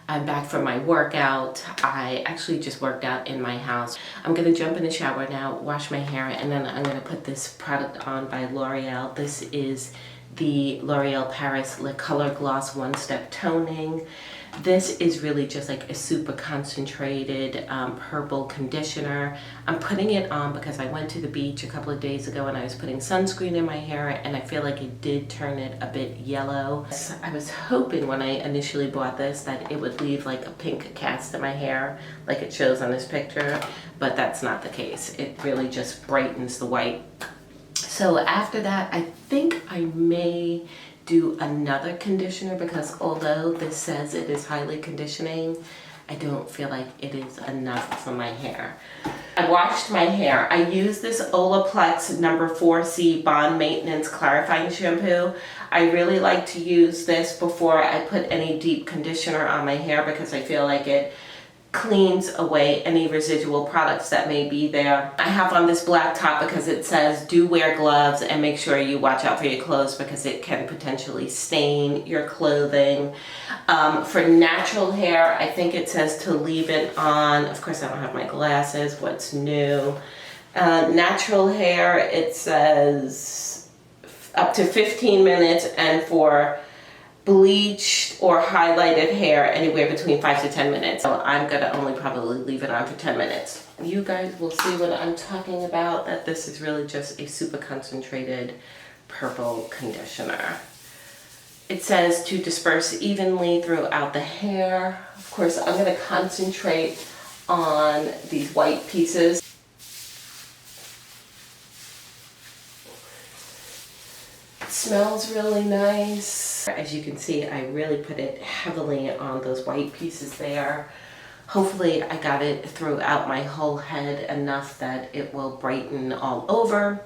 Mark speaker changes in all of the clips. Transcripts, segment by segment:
Speaker 1: I'm back from my workout. I actually just worked out in my house. I'm gonna jump in the shower now, wash my hair, and then I'm gonna put this product on by L'Oreal. This is the L'Oreal Paris Le Color Gloss One Step Toning. This is really just like a super concentrated purple conditioner. I'm putting it on because I went to the beach a couple of days ago and I was putting sunscreen in my hair and I feel like it did turn it a bit yellow. So I was hoping when I initially bought this that it would leave like a pink cast in my hair like it shows on this picture, but that's not the case. It really just brightens the white. So after that, I think I may do another conditioner because although this says it is highly conditioning, I don't feel like it is enough for my hair. I washed my hair. I use this Olaplex number 4C Bond Maintenance Clarifying Shampoo. I really like to use this before I put any deep conditioner on my hair because I feel like it cleans away any residual products that may be there. I have on this black top because it says do wear gloves and make sure you watch out for your clothes because it can potentially stain your clothing. For natural hair, I think it says to leave it on. Of course, I don't have my glasses. What's new? Natural hair, it says up to 15 minutes, and for bleached or highlighted hair anywhere between 5 to 10 minutes. So I'm gonna only probably leave it on for 10 minutes. You guys will see what I'm talking about, that this is really just a super concentrated purple conditioner. It says to disperse evenly throughout the hair. Of course, I'm gonna concentrate on these white pieces. Smells really nice. As you can see, I really put it heavily on those white pieces there. Hopefully I got it throughout my whole head enough that it will brighten all over.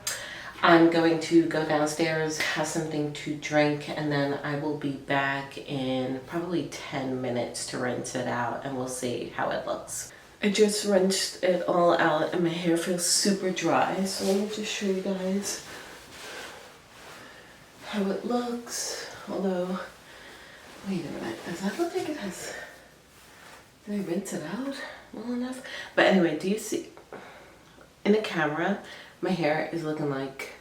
Speaker 1: I'm going to go downstairs, have something to drink, and then I will be back in probably 10 minutes to rinse it out, and we'll see how it looks. I just rinsed it all out and my hair feels super dry, so let me just show you guys how it looks. Although, wait a minute, does that look like it has, did I rinse it out well enough? But anyway, do you see, in the camera, my hair is looking like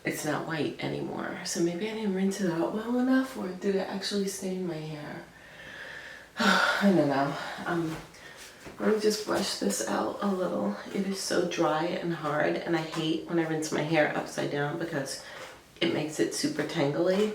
Speaker 1: it's not white anymore. So maybe I didn't rinse it out well enough, or did it actually stain my hair? I don't know. Let me just brush this out a little. It is so dry and hard, and I hate when I rinse my hair upside down because it makes it super tangly.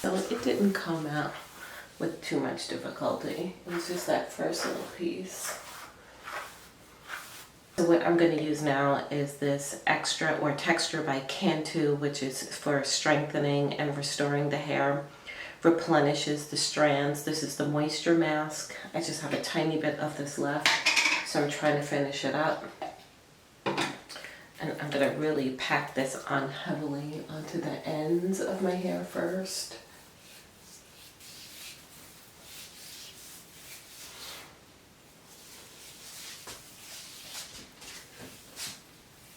Speaker 1: So it didn't come out with too much difficulty. It was just that first little piece. So what I'm going to use now is this Extra or Texture by Cantu, which is for strengthening and restoring the hair. Replenishes the strands. This is the moisture mask. I just have a tiny bit of this left, so I'm trying to finish it up. And I'm going to really pack this on heavily onto the ends of my hair first.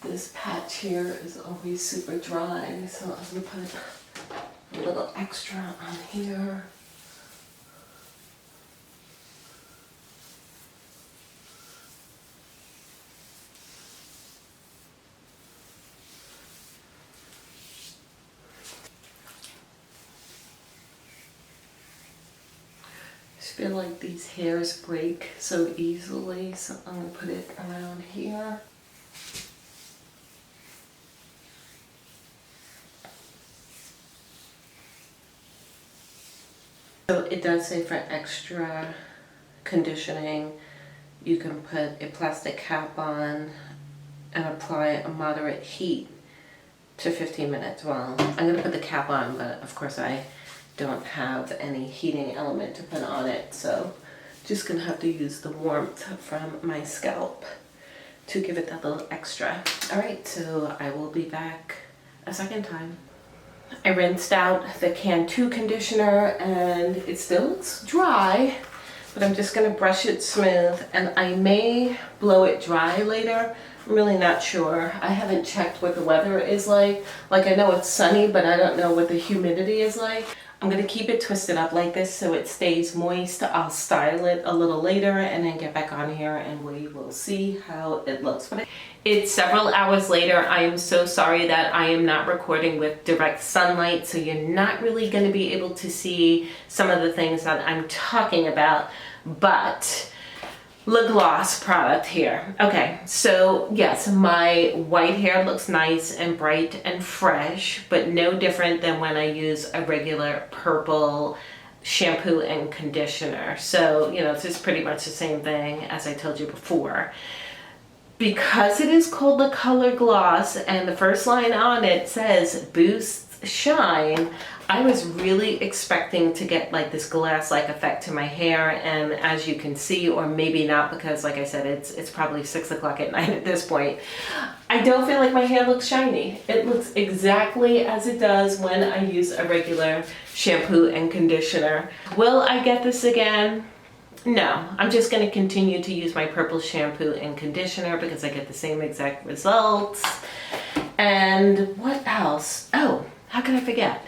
Speaker 1: This patch here is always super dry, so I'm going to put a little extra on here. I just feel like these hairs break so easily, so I'm going to put it around here. So it does say for extra conditioning, you can put a plastic cap on and apply a moderate heat to 15 minutes. Well, I'm going to put the cap on, but of course I don't have any heating element to put on it, so just going to have to use the warmth from my scalp to give it that little extra. All right, so I will be back a second time. I rinsed out the Cantu conditioner and it still looks dry, but I'm just gonna brush it smooth, and I may blow it dry later. I'm really not sure. I haven't checked what the weather is like. Like, I know it's sunny, but I don't know what the humidity is like. I'm gonna keep it twisted up like this so it stays moist. I'll style it a little later and then get back on here and we will see how it looks. But it's several hours later. I am so sorry that I am not recording with direct sunlight, so you're not really gonna be able to see some of the things that I'm talking about, but lip gloss product here. Okay, so yes, my white hair looks nice and bright and fresh, but no different than when I use a regular purple shampoo and conditioner. So, you know, it's just pretty much the same thing as I told you before. Because it is called the Color Gloss and the first line on it says Boost Shine, I was really expecting to get like this glass-like effect to my hair, and as you can see, or maybe not, because like I said, it's probably 6 o'clock at night at this point, I don't feel like my hair looks shiny. It looks exactly as it does when I use a regular shampoo and conditioner. Will I get this again? No, I'm just going to continue to use my purple shampoo and conditioner because I get the same exact results. And what else? Oh, how can I forget?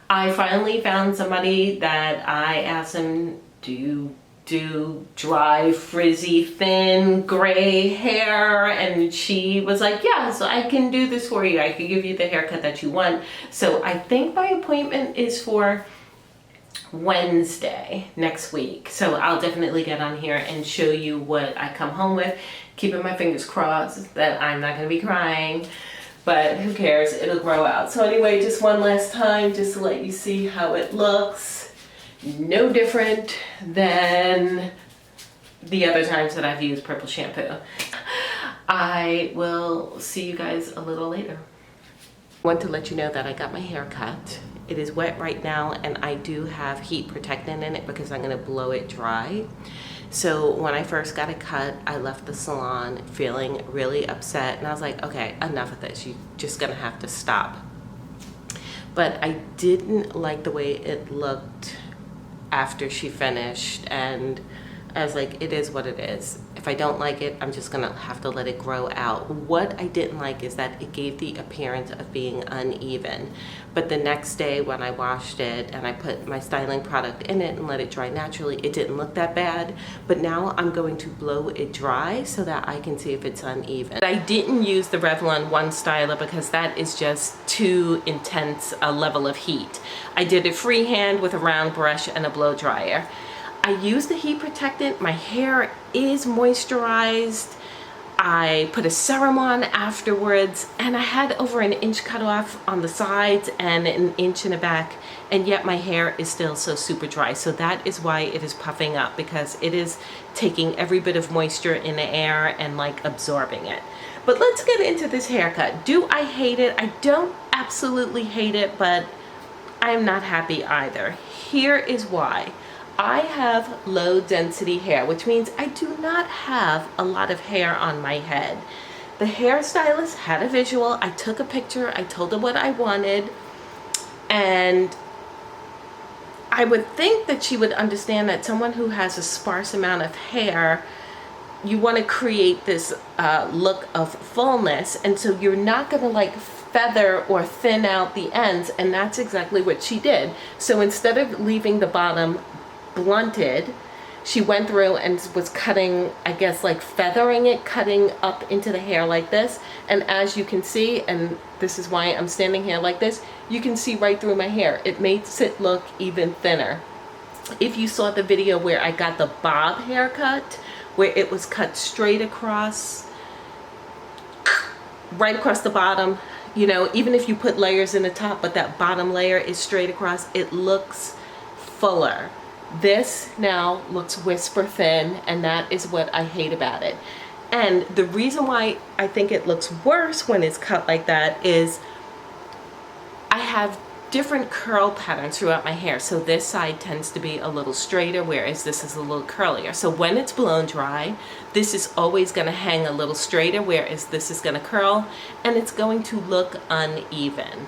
Speaker 1: I finally found somebody that I asked them, do you do dry, frizzy, thin, gray hair? And she was like, yeah, so I can do this for you. I can give you the haircut that you want. So I think my appointment is for Wednesday next week. So I'll definitely get on here and show you what I come home with, keeping my fingers crossed that I'm not going to be crying. But who cares, it'll grow out. So anyway, just one last time, just to let you see how it looks. No different than the other times that I've used purple shampoo. I will see you guys a little later. I want to let you know that I got my hair cut. It is wet right now and I do have heat protectant in it because I'm gonna blow it dry. So when I first got it cut, I left the salon feeling really upset and I was like, okay, enough of this. You're just gonna have to stop. But I didn't like the way it looked after she finished, and I was like, it is what it is. If I don't like it, I'm just gonna have to let it grow out. What I didn't like is that it gave the appearance of being uneven. But the next day when I washed it and I put my styling product in it and let it dry naturally, it didn't look that bad. But now I'm going to blow it dry so that I can see if it's uneven. I didn't use the Revlon One Styler because that is just too intense a level of heat. I did it freehand with a round brush and a blow dryer. I used the heat protectant. My hair is moisturized. I put a serum on afterwards, and I had over an inch cut off on the sides and an inch in the back, and yet my hair is still so super dry. So that is why it is puffing up, because it is taking every bit of moisture in the air and like absorbing it. But let's get into this haircut. Do I hate it? I don't absolutely hate it, but I'm not happy either. Here is why. I have low density hair, which means I do not have a lot of hair on my head. The hairstylist had a visual. I took a picture. I told her what I wanted. And I would think that she would understand that someone who has a sparse amount of hair, you want to create this look of fullness. And so you're not going to like feather or thin out the ends. And that's exactly what she did. So instead of leaving the bottom blunted, she went through and was cutting, I guess like feathering it, cutting up into the hair like this. And as you can see, and this is why I'm standing here like this, you can see right through my hair. It makes it look even thinner. If you saw the video where I got the bob haircut, where it was cut straight across, right across the bottom, you know, even if you put layers in the top, but that bottom layer is straight across, it looks fuller. This now looks whisper thin, and that is what I hate about it. And the reason why I think it looks worse when it's cut like that is I have different curl patterns throughout my hair. So this side tends to be a little straighter, whereas this is a little curlier. So when it's blown dry, this is always going to hang a little straighter, whereas this is going to curl, and it's going to look uneven.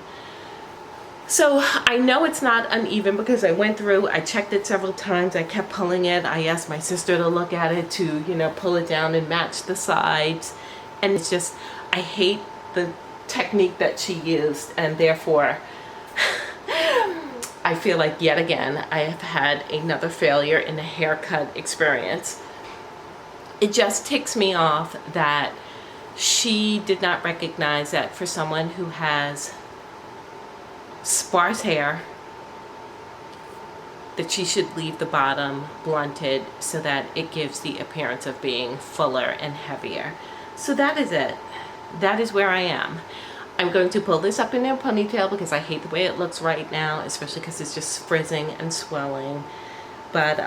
Speaker 1: So I know it's not uneven because I went through, I checked it several times, I kept pulling it. I asked my sister to look at it to, you know, pull it down and match the sides. And it's just, I hate the technique that she used, and therefore I feel like yet again I have had another failure in the haircut experience. It just ticks me off that she did not recognize that for someone who has sparse hair, that she should leave the bottom blunted so that it gives the appearance of being fuller and heavier. So that is it. That is where I am. I'm going to pull this up in a ponytail because I hate the way it looks right now, especially because it's just frizzing and swelling. But,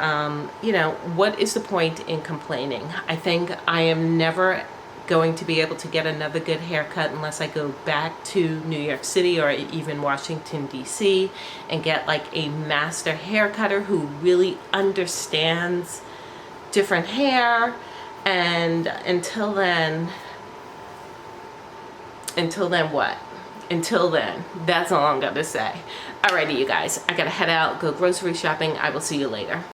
Speaker 1: you know, what is the point in complaining? I think I am never going to be able to get another good haircut unless I go back to New York City or even Washington, D.C. and get like a master hair cutter who really understands different hair. And until then what? Until then, that's all I'm gonna say. Alrighty, you guys, I gotta head out, go grocery shopping. I will see you later.